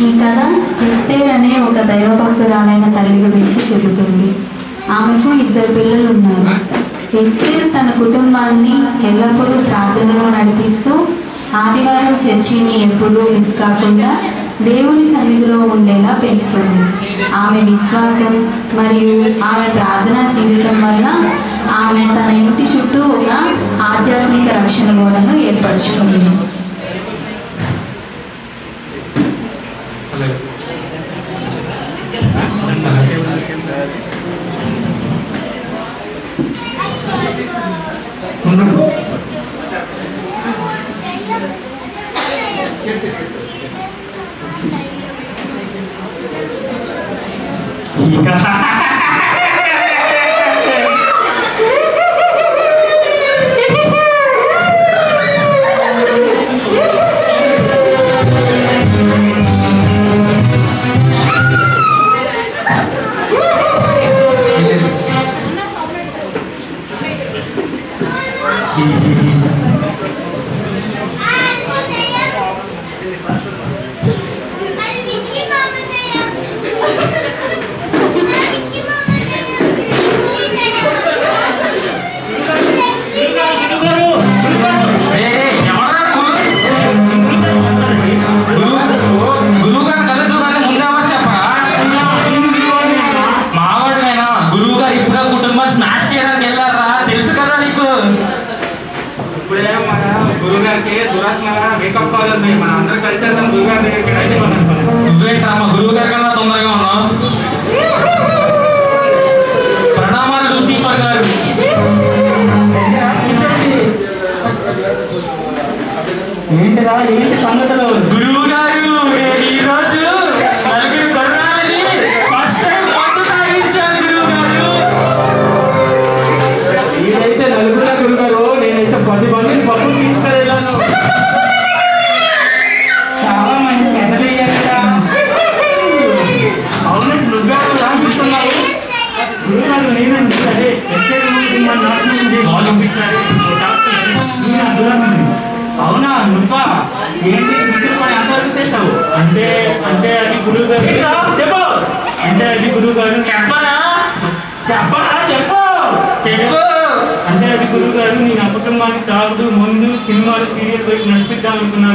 ఈ కథ ఎస్తేర్ అనే ఒక దైవభక్తురాలైన తల్లి గురించి చెబుతుంది. ఆమెకు 2 పిల్లలు ఉన్నారు. ఎస్తేర్ తన కుటుంబాన్ని ఎల్లప్పుడూ ప్రార్థనలో నడిపిస్తూ ఆదివారం చర్చిని ఎప్పుడూ మిస్ కాకుండా దేవుని సన్నిధిలో ఉండేలా పెంచుతుంది. ఆమె విశ్వాసం మరియు ఆమె ప్రార్థనా జీవితం వల్ల ఆమె తన ఇంటి చుట్టూ ఒక ఆధ్యాత్మిక రక్షణ గోడను ఏర్పరచుకుంది. ఏంటి సంగతులు? గురువు గారు ఈరోజు నలుగురు కొర్రాలని ఫస్ట్ టైం మందు తాగించాను గురువు గారు. నేనైతే నలుగురు గురువు గారు, నేనైతే 10 మందిని పప్పు తీసుకెళ్ళాను. చాలా మంచి చెడ్డలు అయ్యారా? అవును నువ్వు రాగిస్తున్నావు గురువు గారు. నేనండి అదే అవునా నువ్వా? ఏంటి పిక్చర్ పని అంతవరకు చేసావు? అంటే అది గురువు గారు. చెప్పు. అంటే అది గురువు గారు. చెప్పనా చెప్పు. అంటే అది గురువు గారు, నేను ఆ కుటుంబానికి తాగుడు ముందు సినిమాలు సీరియల్ వైపు నడిపిద్దాం అనుకున్నా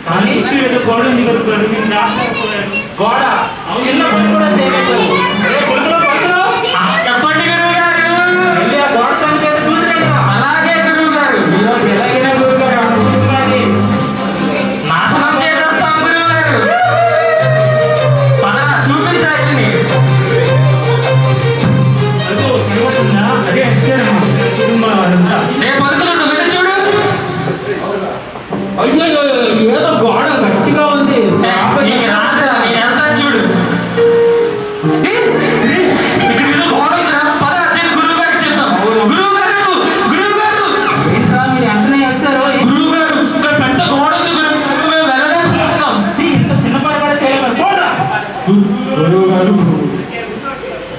కానీ ఏదో గోడ ఉంది గురువు గారు. నేను గోడ చిన్న పని కూడా చేయలేదు. చెప్పండి గురువు గారు. గోడ సంగతి చూసిరండి. అలాగే గురువు గారు. ఎలాగైనా గురువు గారు ఆ కుటుంబాన్ని నాశనం చేసేస్తాం గురువు గారు. పదరా చూపించాలి. అదే కుటుంబం రేపు అనుకున్నాను వెళ్ళి చూడు. అయ్యో ఏదో గోడ గట్టిగా ఉంది. ఎంత చూడు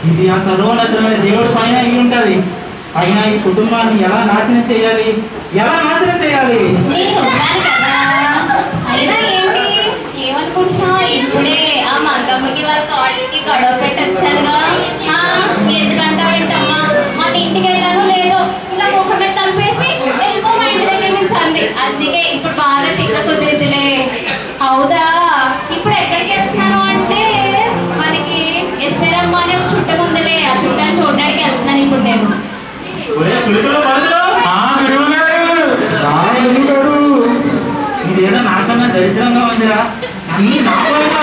ఇది ఆ సర్వోన్నతమైన దేవుడు పైన అయి ఉంటుంది. అయినా ఈ కుటుంబాన్ని ఎలా నాశనం చేయాలి? ఏమనుకుంటున్నా? ఇప్పుడే ఆ మంగమ్మకి వాళ్ళ కాళ్ళకి గొడవ పెట్టొచ్చారుగా. ఎందుకంటా వింటమ్మా మన ఇంటికి వెళ్ళాను లేదో ఇలా ముఖమే తలిపేసి వెళ్ళిపో మా ఇంటి దగ్గర నుంచి అంది. అందుకే ఇప్పుడు బాగా తిక్క కుదిరిదిలే. అవుదా? ఇప్పుడు ఎక్కడికి వెళ్తున్నాను అంటే మనకి ఎస్తేరమ్మ అనే చుట్టం ఉందిలే. ఆ చుట్టాన్ని చూడడానికి వెళ్తున్నాను ఇప్పుడు నేను. ఇదేదో నాకన్నా దరిద్రంగా ఉందిరా. అన్ని నాకోగా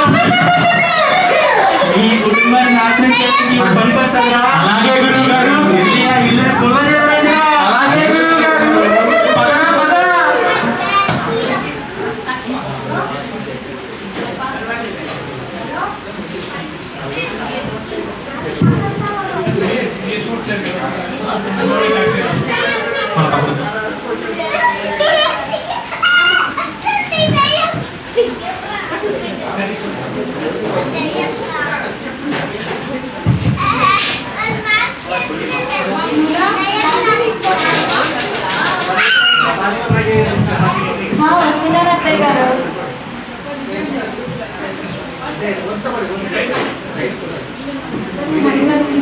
ఈ కుటుంబాన్ని నాశనం చేసి పనికొస్తారా? అలాగే గురువు గారు. ఇల్లు పొలం చేయాలండిరా. అలాగే గురువు గారు. వస్తున్నారు అత్తయ్య గారు.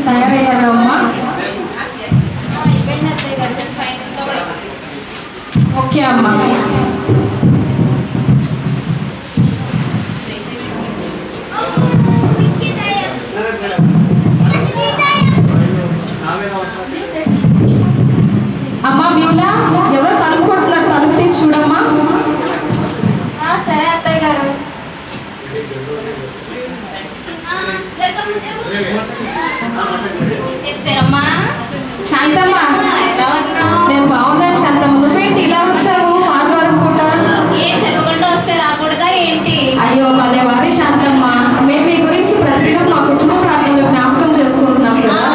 తయారయ్యారా అమ్మా? ఓకే అమ్మా. అమ్మా బ్యూలా, ఎవరో తలుపు కొడుతున్నారు, తలుపు తీసి చూడమ్మా. సరే అత్తయ్య గారు. శాంతమ్మ, నేను బాగున్నాను శాంతమ్మ. నువ్వేంటి ఇలా వచ్చావు ఆదివారం పూట? ఏ చెప్పకుండా వస్తే రాకూడదా ఏంటి? అయ్యో అదే వారి శాంతమ్మ, మేము మీ గురించి ప్రతిదినం మా కుటుంబ ప్రార్థనలు జ్ఞాపకం చేసుకుంటున్నాం కదా.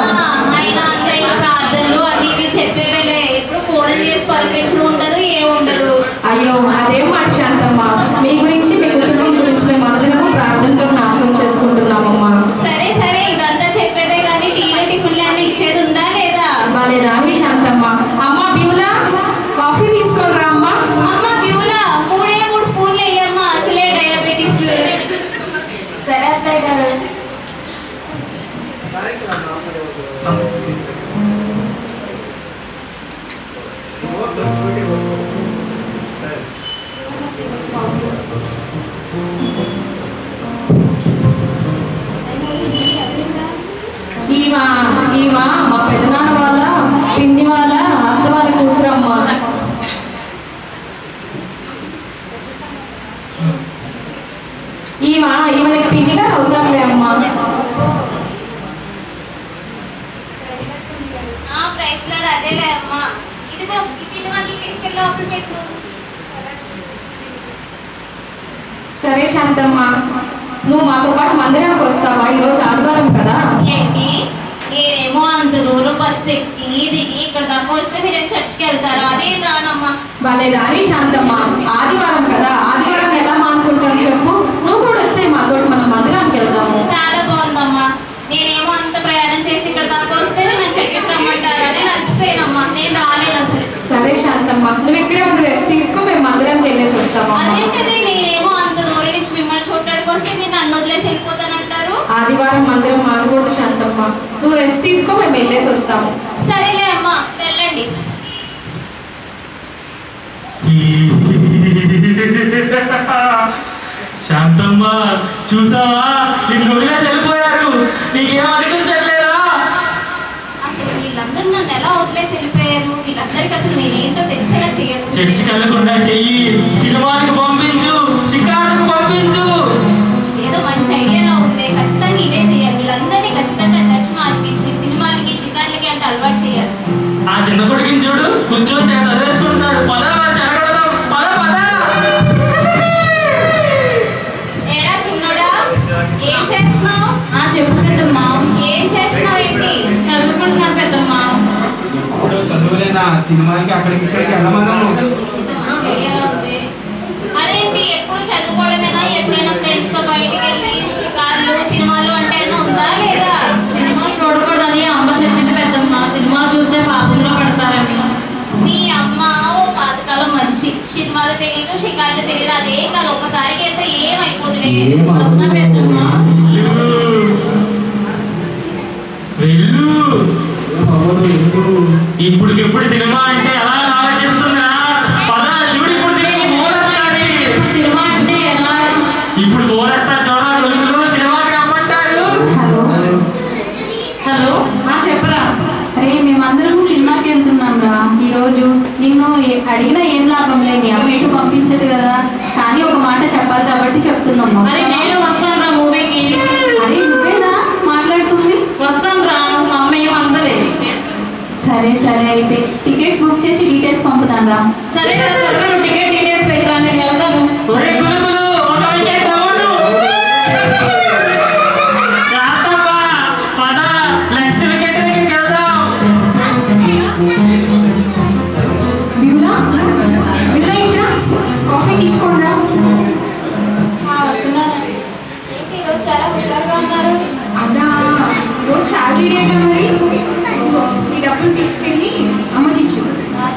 అయినా అంతే ప్రార్థనలు అవి ఇవి చెప్పేవేలే, ఎప్పుడు ఫోన్లు చేసి పలకరించడం ఉండదు, ఏముండదు. అయ్యో అదేం మాట శాంతమ్మ, మీ గురించి మీ కుటుంబం గురించి మేము అందరము ప్రార్థనలో జ్ఞాపకం చేసుకుంటున్నామమ్మా. సరే సరే, ఇదంతా చెప్పేదే కానీ టీలో టిఫిన్లు అన్నీ ఇచ్చేది ఉందా లేదా? బాలేదా శాంతమ్మ? అమ్మ బ్యూలా, కాఫీ తీసుకొని రా అమ్మా. అమ్మ బ్యూలా, 3 స్పూన్లు వేయమ్మా, అసలే డయాబెటీస్. సరే అత్తయ్య గారు. ఈమా మా పెదనాన్న వాళ్ళ పిన్ని వాళ్ళ అత్త వాళ్ళ కూతురమ్మ. ఈమెకి పిన్నిగా అవుతారులే అమ్మ. ప్రైస్ లో అదేలే అమ్మ. ఇదిగో ఈ పిండి వంటలు తీసుకెళ్ళి లోపల పెట్టు. సరే శాంతమ్మ, నువ్వు మాతో పాటు మందిరానికి వస్తావా? ఈరోజు ఆదివారం కదా. ఏంటి, నేనేమో అంత దూరం బస్సు ఎక్కి దిగి ఇక్కడ దాకా వస్తే మీరేం చర్చికి వెళ్తారా? అదే రానమ్మా. బాలేదా అని శాంతమ్మ, ఆదివారం కదా, ఆదివారం ఎలా మానుకుంటాం చెప్పు. నువ్వు కూడా వచ్చే మాతో, మనం మందిరానికి వెళ్దాము. చాలా బాగుందమ్మా. నేనేమో అంత ప్రయాణం చేసి ఇక్కడ దాకా వస్తే నేను చర్చికి రమ్మంటారు, అదే నచ్చిపోయినమ్మా, నేను రాలేను అసలు. సరే శాంతమ్మ, నువ్వు ఇక్కడే ఉండి రెస్ట్ తీసుకో, మేము మందిరానికి వెళ్ళేసి వస్తాము. అదేంటిది, నేనేమో అంత దూరం నుంచి మిమ్మల్ని చూడడానికి వస్తే మీరు నన్ను వదిలేసి వెళ్ళిపోతానంటారు. ఆదివారం మందిరం మానుకోండి శాంతమ్మ, నువ్వు రెస్ట్ తీసుకో, మేము వెళ్ళేసి వస్తాము. సరేలే అమ్మా, వెళ్ళండి. శాంతమ్మ, చూసావా నిన్ను వెళ్ళిపోయారు, నీకేం అనిపించట్లేదా? అసలు వీళ్ళందరూ నన్ను ఎలా వదిలేసి వెళ్ళిపోయారు? వీళ్ళందరికీ అసలు నేనేంటో తెలిసేలా చేయరు. చర్చికి వెళ్ళకుండా చెయ్యి, సినిమాకి పంపించు, షికారుకు పంపించు. ఏదో మంచి ఐడియాలో ఉంది, ఖచ్చితంగా ఇదే చేయాలి. వీళ్ళందరినీ ఖచ్చితంగా చర్చ్ మార్పించి సినిమాలకి షికార్లకి అంటే అలవాటు చేయాలి. ఆ చిన్న కొడుకుని చూడు, కూర్చొని చదివేసుకుంటున్నాడు. పద జరగడం, పద పద. ఏరా చిన్నోడా, ఏం చేస్తున్నావు? చెప్పు పెద్దమ్మా. ఏం చేస్తున్నావు ఏంటి? చదువుకుంటున్నాను పెద్దమ్మా. ఇప్పుడు చదువులేదా, సినిమాలకి అక్కడికి ఇక్కడికి వెళ్ళమన్నాను. ఇది మంచి ఐడియాలో ఉంది. అదేంటి, ఎప్పుడు చదువుకోవడమేనా? ఎప్పుడైనా ఫ్రెండ్స్ తో బయటికి వెళ్ళి షికార్లు సినిమాలు అంటే ఉందా లేదా? సినిమా చూడకూడదని అమ్మ చెప్పింది పెద్దమ్మ, సినిమాలు చూస్తే పాపంలో పడతారని. మీ అమ్మ ఓ పాతకాలం మనిషి, సినిమాలు తెలీదు, షికార్లు తెలీదు, అదే కాదు ఒక్కసారికి అయితే ఏమైపోతులే. అవునా పెద్దమ్మ? వెళ్ళు. ఇప్పుడుకిప్పుడు సినిమా అంటే ఎలా ఆలోచిస్తున్నా? పద చూడు, ఇప్పుడు సినిమా అంటే ఎలా? ఇప్పుడు పోరాస్తా చూడాలి, సినిమాకి రమ్మంటారు. హలో హలో, చెప్పరా. అరే మేమందరం సినిమాకి వెళ్తున్నాం రా ఈరోజు. నిన్ను అడిగినా ఏం లాభం లేదు, మీ అమ్మ ఎటు పంపించదు కదా. కానీ ఒక మాట చెప్పాలి కాబట్టి చెప్తున్నాం. అరే నేను వస్తాను రా మూవీకి. అరే నువ్వేనా మాట్లాడుతుంది? వస్తాను రా, మా అమ్మ ఏమందలే. సరే సరే, అయితే టికెట్స్ బుక్ చేసి డీటెయిల్స్ పంపుతాను రా. సరే టికెట్ డీటెయిల్స్ పెట్టరా, నేను వెళ్తాను. బ్యూలా, బ్యూలా ఇంట్రా, కాఫీ తీసుకోండి రా. వస్తున్నానండి. ఏంటి ఈరోజు చాలా హుషారుగా ఉన్నారు? అదా, ఈరోజు శాలరీ డేటా, మరి ఈ డబ్బులు తీసుకెళ్ళి అమ్మకిచ్చు.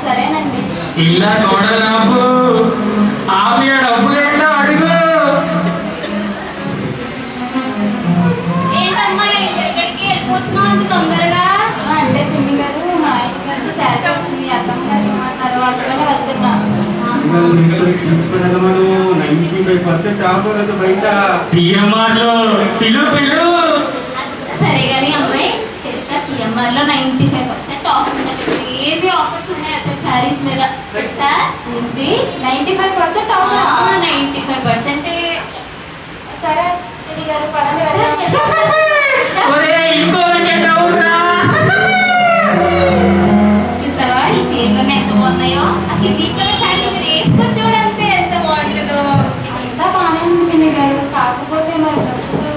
సరేనండి. ఇలా కోడలాపు ఆమె డబ్బులేంటో అడుగు. ఇప్పుడు మనం 95% ఆఫర్ అది బయట సిఎంఆర్ లో పిలు సరే కానీ అమ్మాయి తెలుసా సిఎంఆర్ లో 95% ఆఫ్ ఉందంటే క్రేజీ ఆఫర్స్ ఉన్నాయి అసలు శారీస్ మీద తెలుసా? 95% ఆఫ్ 95%. సరే దేవి గారు పదండి వెళ్దాం. చూసావా ఈ చీరలు ఎంత బాగున్నాయో, అసలు దీంట్లో శారీ మీరు వేసుకొని చూడంతే ఎంత బాగుంటుందో. అంతా బాగానే ఉంది పిన్ని గారు, కాకపోతే మరి డబ్బులు.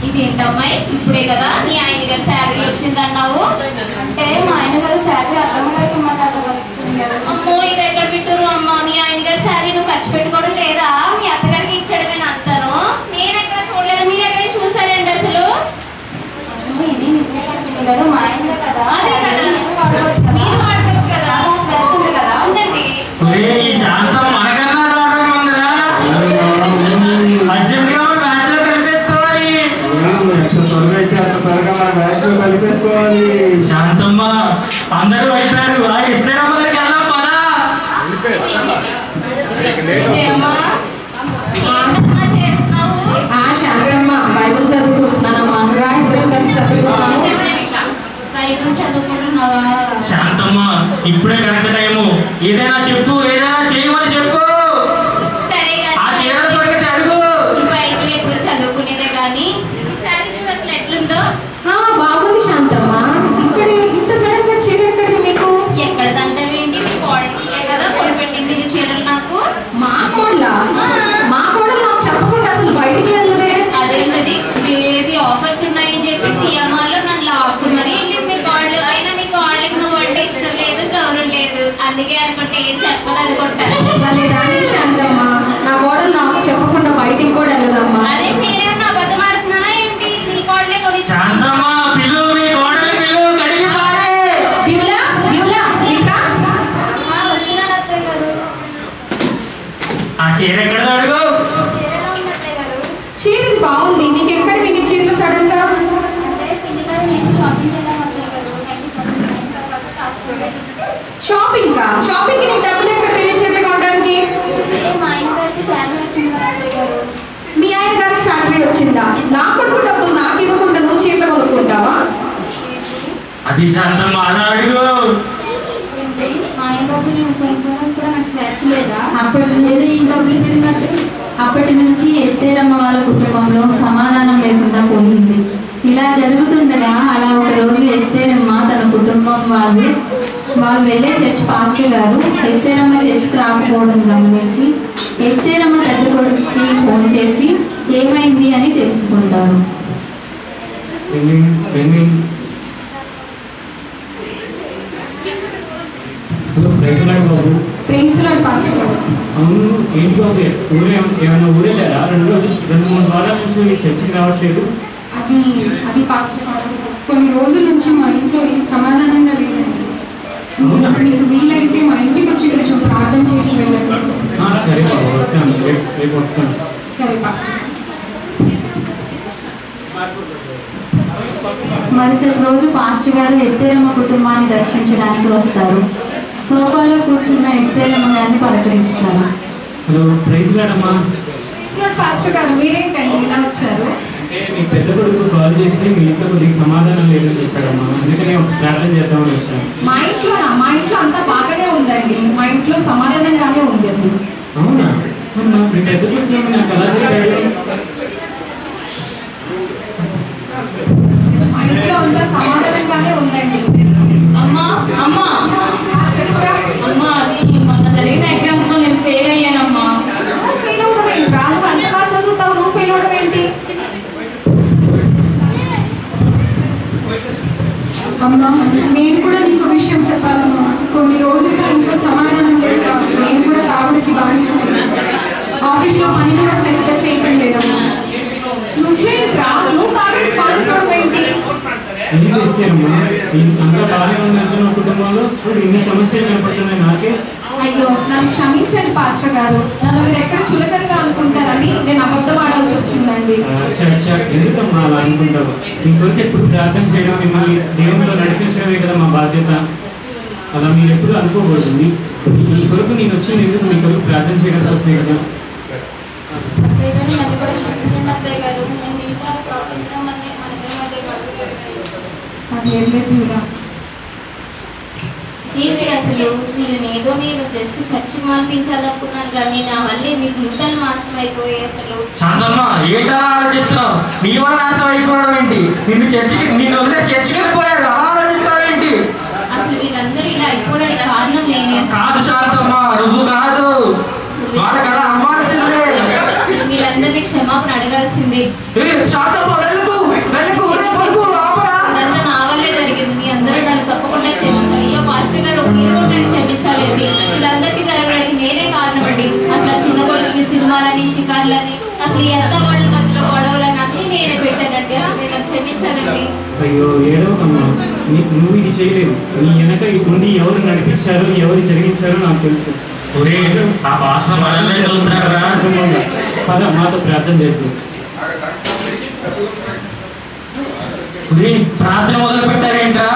ఇదేంటమ్మాయి ఇప్పుడే కదా మీ ఆయన గారి శారీ వచ్చిందన్నావు? అంటే మా ఆయన గారు శాలరీ అర్థం గారికి ఇమ్మన్నారు గారు. అమ్మో ఇది ఎక్కడ పెట్టారు అమ్మ? మీ ఆయన గారి శారీ నువ్వు ఖర్చు పెట్టుకోవడం లేదా? మీ అత్తగారికి ఇచ్చాడమే అంతాను. నేను ఎక్కడ చూడలేదు, మీరు ఎక్కడ చూసారండి అసలు? ఇది నిజమే కదా పిన్ని గారు, మా ఆయనదే కదా. అదే కదా. వాడుకోవచ్చు కదా. మీరు వాడుకోవచ్చు కదా. వచ్చింది కదా. ఉందండి. ఈ శాంతం మనకన్నా దారుణంగా ఉందిరా. అర్జెంట్గా మ్యాచ్ లో కలిపేసుకోవాలి. త్వరగా అయితే అంత త్వరగా మన మ్యాచ్ లో కలిపేసుకోవాలి. శాంతమ్మ అందరూ అయిపోయారు. ఇస్తారమ్మ దగ్గరికి వెళ్దాం పదా. ఏమ్మా? ఏంటమ్మా చేస్తున్నావు? శాంతమ్మ బైబిల్ చదువుకుంటున్నానమ్మా. ఇద్దరం కలిసి చదువుకుంటాము. బైబిల్ చదువుకుంటున్నావా? శాంతమ్మ ఇప్పుడే కరెక్ట్ టైము. ఏదైనా చెప్పు, ఏదైనా చేయమని చెప్పు. సరే ఆ చీర దొరికితే అడుగు. ఈ బైబిల్ ఎప్పుడు చదువుకునేదే కానీ ఈ శారీ చూడు అసలు ఎట్లుందో. బాగుంది శాంతమ్మ. ఇక్కడ ఇంత సడన్ గా చీర ఎక్కడిది మీకు? ఎక్కడదంటావేంటి? మీ కోడలియే కదా కొనిపెట్టింది ఈ చీరలు నాకు. మా కోడల నాకు చెప్పకుండా అసలు బయటికి వెళ్ళదే. అదేంటది క్రేజీ ఆఫర్స్ ఉన్నాయని చెప్పి సిఎంఆర్ లో నన్ను లాక్కు మరి వెళ్ళింది మీ కోడలు. అయినా మీ కోడలికి నువ్వు అంటే ఇష్టం లేదు, గౌరవం లేదు, అందుకే అనుకుంటే ఏం చెప్పదు అనుకుంటాను. మళ్ళీ రాని శాంతమ్మ, నా కోడలు నాకు చెప్పకుండా బయటికి కూడా వెళ్ళదమ్మా. అదే నేనేమన్నా అబద్ధం ఆడుతున్నానా ఏంటి? మీ కోడలే కొని శాంతమ్మ పిలు, మీ కోడలి పిలు, కడిగి పారే. బ్యూలా బ్యూలా ఇంకా వస్తున్నాను అత్తయ్య గారు. ఆ చీర ఎక్కడ అడుగు. చీరలో ఉంది అత్తయ్య గారు. చీర ఇది బాగుంది. నీకు ఎక్కడ విని చీరలు సడన్ గా? అంటే పిన్ని గారు నేను షాపింగ్ చేద్దాం అత్తయ్య గారు. 95% ఆఫ్. షాపింగ్ కి నీకు డబ్బులు ఎక్కడ విని చీరలు కొనడానికి? మా ఆయన గారికి శాలరీ వచ్చింది కదా అత్తయ్య గారు. మీ ఆయన గారికి శాలరీ వచ్చిందా? నా కొడుకు డబ్బులు నాకు ఇవ్వకుండా నువ్వు చీరలు కొనుక్కుంటావా? అది శాంతమ్మ అలా అడుగు. మా ఆయన డబ్బులు కొనుక్కోవడం కూడా నాకు స్వేచ్ఛ లేదా? అప్పటి నుంచి ఈ డబ్బులు ఇస్తున్నట్టు. అప్పటి నుంచి ఎస్తేరమ్మ వాళ్ళ కుటుంబంలో సమాధానం లేకుండా పోయింది. ఇలా జరుగుతుండగా అలా ఒక రోజు ఎస్తేరమ్మ తన కుటుంబం వాళ్ళు వెళ్ళే చర్చ్ పాస్టర్ గారు ఎస్తేరమ్మ చర్చ్కి రాకపోవడం గమనించి ఎస్తేరమ్మ పెద్ద కొడుకుకి ఫోన్ చేసి ఏమైంది అని తెలుసుకుంటారు. హలో ప్రైజ్లాడ్ బాబు. ప్రిన్సిపల్ పాస్టర్ గారు. అవును ఏంటి బాబు, ఏమైనా ఊరెళ్ళారా? 2-3 వారాల నుంచి చర్చికి రావట్లేదు. అది పాస్టర్ గారు, కొన్ని రోజుల నుంచి మా ఇంట్లో ఏం సమాధానంగా లేదండి. మీకు వీలైతే మా ఇంటికి వచ్చి కొంచెం ప్రార్థన చేసి వెళ్ళండి. సరే బాబు, వస్తాను. రేపు వస్తాను. సరే పాస్టర్. మరుసటి రోజు పాస్టర్ గారు ఎస్తేరమ్మ కుటుంబాన్ని దర్శించడానికి వస్తారు. సోఫాలో కూర్చున్న ఎస్తేరమ్మ గారిని పలకరిస్తారు. హలో ప్రైజ్లాడ్ అమ్మా. పాస్టర్ గారు మీరేంటండి ఇలా వచ్చారు? అంటే మీ పెద్ద కొడుకు కాల్ చేసి మీ ఇంట్లో కొద్దిగా సమాధానం లేదని చెప్పాడమ్మా, అందుకనే ఒక ప్రార్థన చేద్దామని వచ్చాను. మా ఇంట్లో అంతా బాగానే ఉందండి. మా ఇంట్లో సమాధానంగానే ఉందండి. అవునా? మీ పెద్ద కొడుకు ఏమన్నా కళా చెప్పాడు? మా ఇంట్లో అంతా సమాధానంగానే ఉందండి. అమ్మా చెప్పురా. అమ్మా మొన్న జరిగిన ఎగ్జామ్స్ లో నేను ఫెయిల్ అయ్యానమ్మా. ఫెయిల్ అవడం ఏంటి? నువ్వు అంత బాగా చదువుతావు, నువ్వు ఫెయిల్ అవడం ఏంటి? అమ్మా నేను కూడా నీకు విషయం చెప్పాలమ్మా. కొన్ని రోజులుగా ఇంట్లో సమాధానం లేక నేను కూడా తాగుడికి బానిస్తున్నాను. ఆఫీస్లో పని కూడా సరిగ్గా చేయటం లేదమ్మా. నువ్వేంట్రా, నువ్వు తాగుడికి బానిసవడం ఏంటి? ఏం చేస్తారమ్మా? అంతా బాగానే ఉంది అనుకున్న కుటుంబంలో చూడు ఇన్ని సమస్యలు కనపడుతున్నాయి నాకే. అయ్యో నన్ను క్షమించండి పాస్టర్ గారు. నన్ను మీరు ఎక్కడ చులకనగా అనుకుంటారని నేను అబద్ధం ఆడాల్సి వచ్చిందండి. ఎందుకమ్మా అలా అనుకుంటావు? మీ కొరకు ఎప్పుడు ప్రార్థన చేయడం, మిమ్మల్ని దేవునిలో నడిపించడమే కదా మా బాధ్యత. అలా మీరు ఎప్పుడు అనుకోకూడదు. మీ కొరకు నేను వచ్చింది ఎందుకు మీ కొరకు ప్రార్థన చేయడానికి వస్తాయి కదా. అత్తయ్య గారు నన్ను కూడా క్షమించండి అత్తయ్య గారు. నేను మీతో ప్రార్థించడం వల్ల మన ఇద్దరి మధ్య గొడవ జరిగాయి. అదేం లేదు. దేవుడు అసలు నేను జస్ట్ చర్చి పంపించాలనుకున్నాను కానీ నా వల్ల నీ జీవితాలు నాశనం అయిపోయాయి. అసలు శాంతమ్మ ఏంటలా ఆలోచిస్తున్నావు? నీ వల్ల నాశనం అయిపోవడం ఏంటి? నిన్ను వదిలేసి చర్చికి వెళ్ళిపోయాడు, అలా ఆలోచిస్తున్నావు ఏంటి? అసలు వీళ్ళందరూ ఇలా అయిపోవడానికి కారణం నేనే. కాదు శాంతమ్మ, నువ్వు కాదు, వాళ్ళకలా అమ్మాల్సిందే. వీళ్ళందరినీ క్షమాపణ అడగాల్సిందే. శాంతమ్మ వెళ్ళకు, వెళ్ళకు, ఇదంతా నా వల్లే జరిగింది. మీ అందరూ నన్ను తప్పకుండా క్షమించాలి. అయ్యో పాస్టర్ గారు మీరు కూడా క్షమించాలండి. వీళ్ళందరికీ జరగడానికి నేనే కారణం అండి. అసలు ఆ చిన్న కొడుకుని సినిమాలని షికార్లని అసలు ఎంత వాళ్ళ మధ్యలో గొడవలని అన్ని నేనే పెట్టానండి. అసలు మీరు క్షమించాలండి. అయ్యో ఏడవకమ్మా, నువ్వు ఇది చేయలేవు. నీ వెనక ఉండి ఎవరు నడిపించారో ఎవరు జరిగించారో నాకు తెలుసు. ఆ పాస్టర్ మనల్ని చూస్తున్నారా? పద మాతో ప్రార్థన చేద్దాం. ప్రార్థన మొదలు పెట్టారేంట్రా?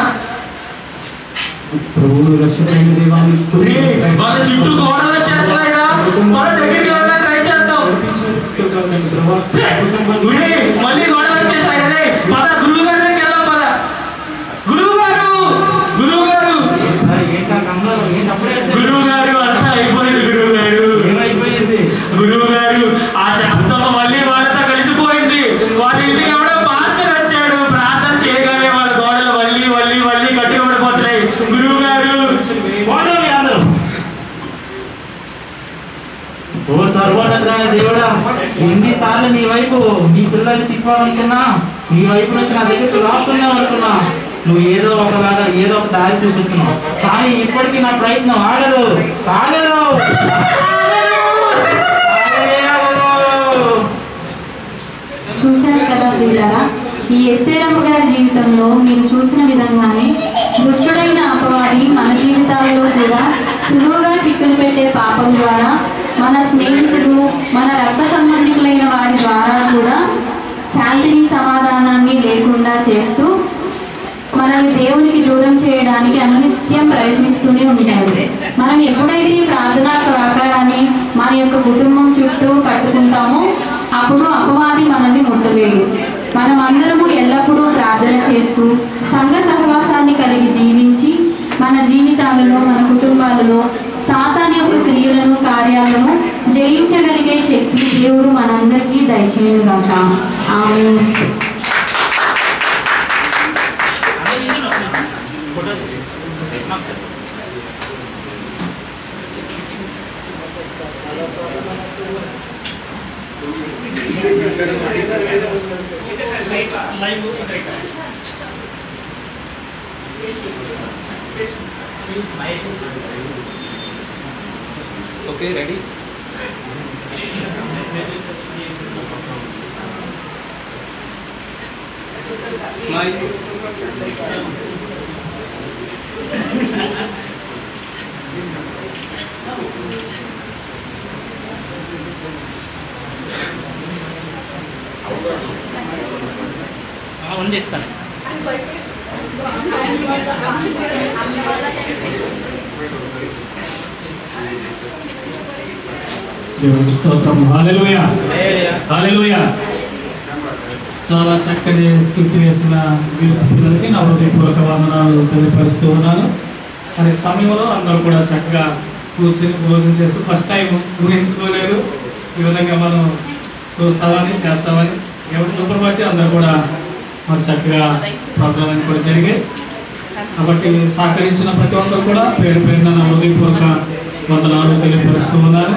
ప్రభువును రక్షకుడైన దేవానికి వాళ్ళ చుట్టూ గోడలు వచ్చేస్తున్నాయిరా, వాళ్ళ దగ్గరికి వెళ్ళాలని ట్రై చేద్దాం. మళ్ళీ గోడలు వచ్చేసాయి. పద గురువు గారి దగ్గరికి వెళ్దాం. పద గురువు గారు, గురువు గారు, గురువు గారు అంతా అయిపోయింది. గురువు గారు ఏమైపోయింది? గురువు గారు ఆ శబ్దం మళ్ళీ వాళ్ళతో కలిసిపోయింది. వాళ్ళ ఇంటికి ఎవడో పాస్టర్ వచ్చాడు. ప్రార్థన చేయగానే వాళ్ళ గోడలు మళ్ళీ మళ్ళీ మళ్ళీ కట్టుబడిపోతున్నాయి. గురువు గారు ఓ సర్వోన్నతుడైన దేవుడా, ఎన్నిసార్లు నీ వైపు నీ పిల్లల్ని తిప్పాలనుకున్నా, నీ వైపు నుంచి నా దగ్గరికి లాక్కుందాం అనుకున్నా, నువ్వు ఏదో ఒకలాగా ఏదో ఒక దారి చూపిస్తున్నావు. కానీ ఇప్పటికీ నా ప్రయత్నం ఆగదు, ఆగదు. చూశారు కదా ప్రియులారా, ఈ ఎస్తేరమ్మ గారి జీవితంలో మీరు చూసిన విధంగానే దుష్టుడైన అపవాది మన జీవితాల్లో కూడా సులువుగా చిక్కులు పెట్టే పాపం ద్వారా మన స్నేహితులు, మన రక్త సంబంధికులైన వారి ద్వారా కూడా శాంతిని సమాధానాన్ని లేకుండా చేస్తూ మనల్ని దేవునికి దూరం చేయడానికి అనునిత్యం ప్రయత్నిస్తూనే ఉంటాడు. మనం ఎప్పుడైతే ప్రార్థనా ప్రాకారాన్ని మన యొక్క కుటుంబం చుట్టూ కట్టుకుంటామో అప్పుడు అపవాది మనల్ని ముట్టలేడు. మనం అందరము ఎల్లప్పుడూ ప్రార్థన చేస్తూ సంఘ సహవాసాన్ని కలిగి జీవించి మన జీవితాలలో, మన కుటుంబాలలో సాతాను యొక్క క్రియలను, కార్యాలను జయించగలిగే శక్తి దేవుడు మనందరికీ దయచేయుగాక. ఆమేన్. Okay ready. స్మైల్. ఇస్తాను. దేవునికి స్తోత్రం. హల్లెలూయా, హల్లెలూయా. చాలా చక్కటి స్క్రిప్ట్ వేసిన పిల్లలకి నా హృదయపూర్వక వందనాలు తెలియపరుస్తూ ఉన్నాను. అనే సమయంలో అందరూ కూడా చక్కగా కూర్చొని భోజనం చేస్తూ ఫస్ట్ టైం ఊహించుకోలేదు ఈ విధంగా మనం చూస్తామని, చేస్తామని. ఎవరి కృపను బట్టి అందరూ కూడా మరి చక్కగా ప్రోగ్రాం కూడా జరిగాయి. కాబట్టి సహకరించిన ప్రతి ఒక్కరు కూడా పేరు పేరున నా హృదయపూర్వక వందనాలు తెలియపరుస్తూ ఉన్నాను.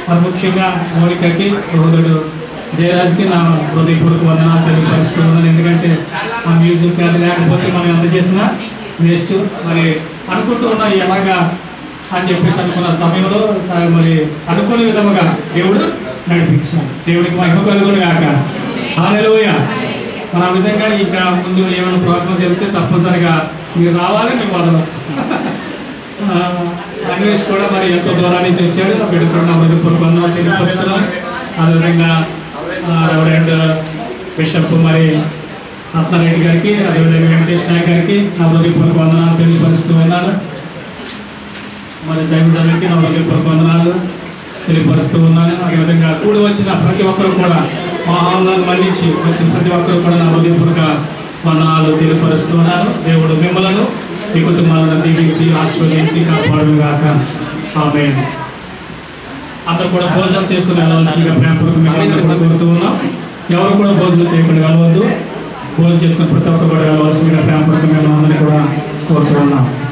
మరి ముఖ్యంగా మౌనికకి, సహోదరుడు జయరాజ్కి నా హృదయపూర్వక వందనాలు తెలియపరుస్తూ ఉన్నాను. ఎందుకంటే ఆ మ్యూజిక్ అది లేకపోతే మనం ఎంత చేసినా వేస్ట్. మరి అనుకుంటూ ఉన్నా ఎలాగా అని చెప్పేసి అనుకున్న సమయంలో మరి అనుకునే విధముగా దేవుడు నడిపించాడు. దేవుడికి మహిమ కలుగును గాక. హల్లెలూయా. మన విధంగా ఇంకా ముందు ఏమైనా ప్రోగ్రాం జరిగితే తప్పనిసరిగా మీరు రావాలి. మేము వదలం. అన్వేష్ కూడా మరి ఎంతో దూరం నుంచి వచ్చాడు. ఆ బిడ్డ కూడా నా హృదయపూర్వక వందనాలు తెలియపరుస్తున్నాను. అదేవిధంగా రెవరెండ్ బిషప్ మరి రత్నారెడ్డి గారికి, అదేవిధంగా వెంకటేష్ నాయక్ గారికి నా హృదయపూర్వక వందనాలు తెలియపరుస్తూ ఉన్నాను. మరి దైవజనులకి నా హృదయపూర్వక వందనాలు తెలియపరుస్తూ ఉన్నాను. అదేవిధంగా కూడి వచ్చిన ప్రతి ఒక్కరు కూడా మా ఆహ్వానాన్ని మన్నించి వచ్చిన ప్రతి ఒక్కరు కూడా నా హృదయపూర్వక వందనాలు తెలియపరుస్తూ ఉన్నాను. దేవుడు మిమ్మలను మీ కుటుంబాలను దీవించి ఆశీర్వదించి కాపాడుగాక. ఆమేన్. అందరూ కూడా భోజనం చేసుకుని వెళ్ళవలసిందిగా ప్రేమపూర్వకంగా కోరుతూ ఉన్నాం. ఎవరు కూడా భోజనం చేయకుండా వెళ్ళవద్దు. భోజనం చేసుకుని ప్రతి ఒక్కరు కూడా వెళ్ళవలసిందిగా ప్రేమపూర్వకంగా అందరినీ కూడా కోరుతూ ఉన్నాం.